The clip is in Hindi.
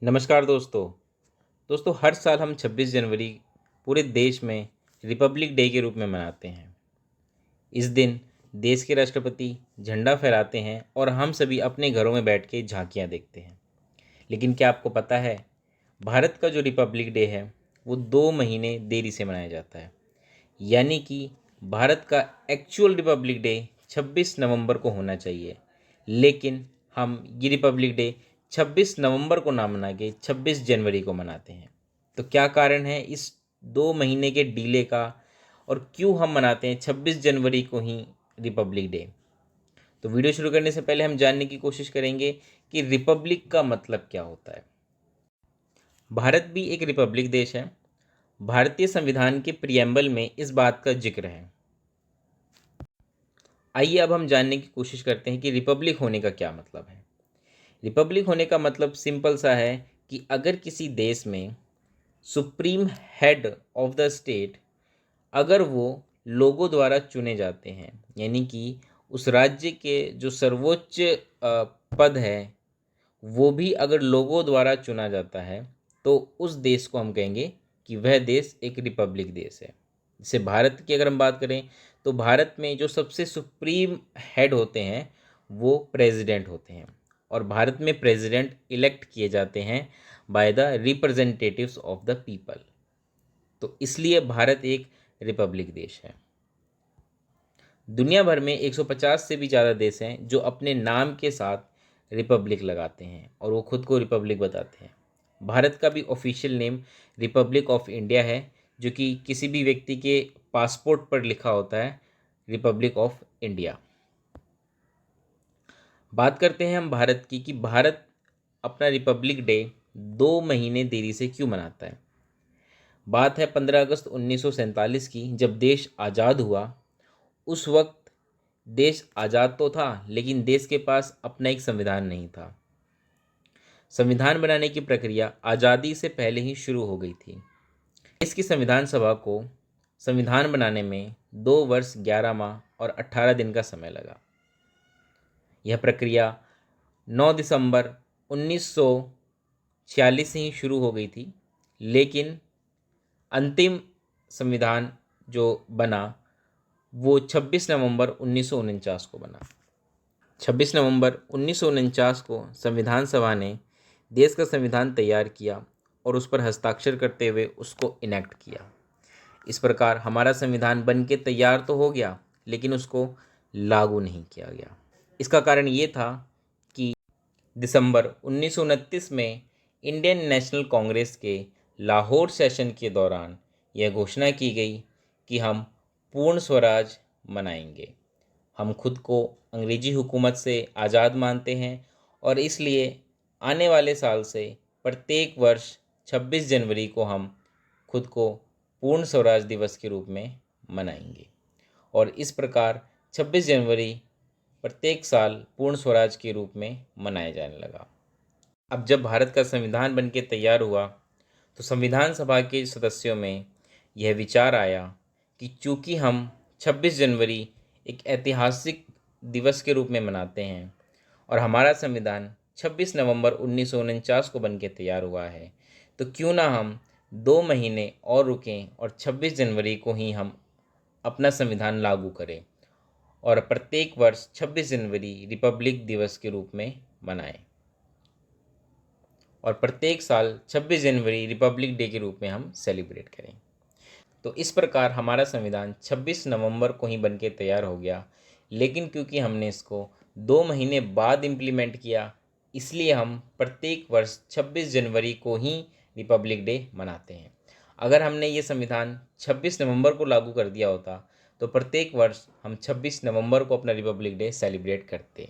नमस्कार दोस्तों हर साल हम 26 जनवरी पूरे देश में रिपब्लिक डे के रूप में मनाते हैं। इस दिन देश के राष्ट्रपति झंडा फहराते हैं और हम सभी अपने घरों में बैठ के झांकियाँ देखते हैं। लेकिन क्या आपको पता है, भारत का जो रिपब्लिक डे है वो 2 महीने देरी से मनाया जाता है। यानी कि भारत का एक्चुअल रिपब्लिक डे 26 नवंबर को होना चाहिए, लेकिन हम ये रिपब्लिक डे 26 नवंबर को ना मना के 26 जनवरी को मनाते हैं। तो क्या कारण है इस 2 महीने के डिले का, और क्यों हम मनाते हैं 26 जनवरी को ही रिपब्लिक डे? तो वीडियो शुरू करने से पहले हम जानने की कोशिश करेंगे कि रिपब्लिक का मतलब क्या होता है। भारत भी एक रिपब्लिक देश है। भारतीय संविधान के प्रियम्बल में इस बात का जिक्र है। आइए अब हम जानने की कोशिश करते हैं कि रिपब्लिक होने का क्या मतलब है। रिपब्लिक होने का मतलब सिंपल सा है कि अगर किसी देश में supreme head of the state, अगर वो लोगों द्वारा चुने जाते हैं, यानी कि उस राज्य के जो सर्वोच्च पद है वो भी अगर लोगों द्वारा चुना जाता है, तो उस देश को हम कहेंगे कि वह देश एक रिपब्लिक देश है। जैसे भारत की अगर हम बात करें तो भारत में जो सबसे सुप्रीम हेड होते हैं वो प्रेसिडेंट होते हैं, और भारत में प्रेसिडेंट इलेक्ट किए जाते हैं by the representatives of the people. तो इसलिए भारत एक रिपब्लिक देश है। दुनिया भर में 150 से भी ज़्यादा देश हैं जो अपने नाम के साथ रिपब्लिक लगाते हैं और वो खुद को रिपब्लिक बताते हैं। भारत का भी official name Republic of India है, जो कि किसी भी व्यक्ति के पासपोर्ट पर लिखा होता है रिपब्लिक ऑफ इंडिया। बात करते हैं हम भारत की कि भारत अपना रिपब्लिक डे 2 महीने देरी से क्यों मनाता है। बात है 15 अगस्त 1947 की, जब देश आज़ाद हुआ। उस वक्त देश आज़ाद तो था, लेकिन देश के पास अपना एक संविधान नहीं था। संविधान बनाने की प्रक्रिया आज़ादी से पहले ही शुरू हो गई थी। देश की संविधान सभा को संविधान बनाने में 2 वर्ष 11 माह और 18 दिन का समय लगा। यह प्रक्रिया 9 दिसंबर 1946 से ही शुरू हो गई थी, लेकिन अंतिम संविधान जो बना वो 26 नवंबर 1949 को बना। 26 नवंबर 1949 को संविधान सभा ने देश का संविधान तैयार किया और उस पर हस्ताक्षर करते हुए उसको इनेक्ट किया। इस प्रकार हमारा संविधान बन के तैयार तो हो गया, लेकिन उसको लागू नहीं किया गया। इसका कारण ये था कि दिसंबर 1929 में इंडियन नेशनल कांग्रेस के लाहौर सेशन के दौरान यह घोषणा की गई कि हम पूर्ण स्वराज मनाएंगे। हम खुद को अंग्रेजी हुकूमत से आज़ाद मानते हैं और इसलिए आने वाले साल से प्रत्येक वर्ष 26 जनवरी को हम खुद को पूर्ण स्वराज दिवस के रूप में मनाएंगे। और इस प्रकार 26 जनवरी प्रत्येक साल पूर्ण स्वराज के रूप में मनाया जाने लगा। अब जब भारत का संविधान बन के तैयार हुआ तो संविधान सभा के सदस्यों में यह विचार आया कि चूँकि हम 26 जनवरी एक ऐतिहासिक दिवस के रूप में मनाते हैं और हमारा संविधान 26 नवंबर 1949 को बन के तैयार हुआ है, तो क्यों ना हम 2 महीने और रुकें और 26 जनवरी को ही हम अपना संविधान लागू करें और प्रत्येक वर्ष 26 जनवरी रिपब्लिक दिवस के रूप में मनाएं, और प्रत्येक साल 26 जनवरी रिपब्लिक डे के रूप में हम सेलिब्रेट करें। तो इस प्रकार हमारा संविधान 26 नवंबर को ही बन के तैयार हो गया, लेकिन क्योंकि हमने इसको 2 महीने बाद इम्प्लीमेंट किया, इसलिए हम प्रत्येक वर्ष 26 जनवरी को ही रिपब्लिक डे मनाते हैं। अगर हमने ये संविधान 26 नवंबर को लागू कर दिया होता तो प्रत्येक वर्ष हम 26 नवंबर को अपना रिपब्लिक डे सेलिब्रेट करते।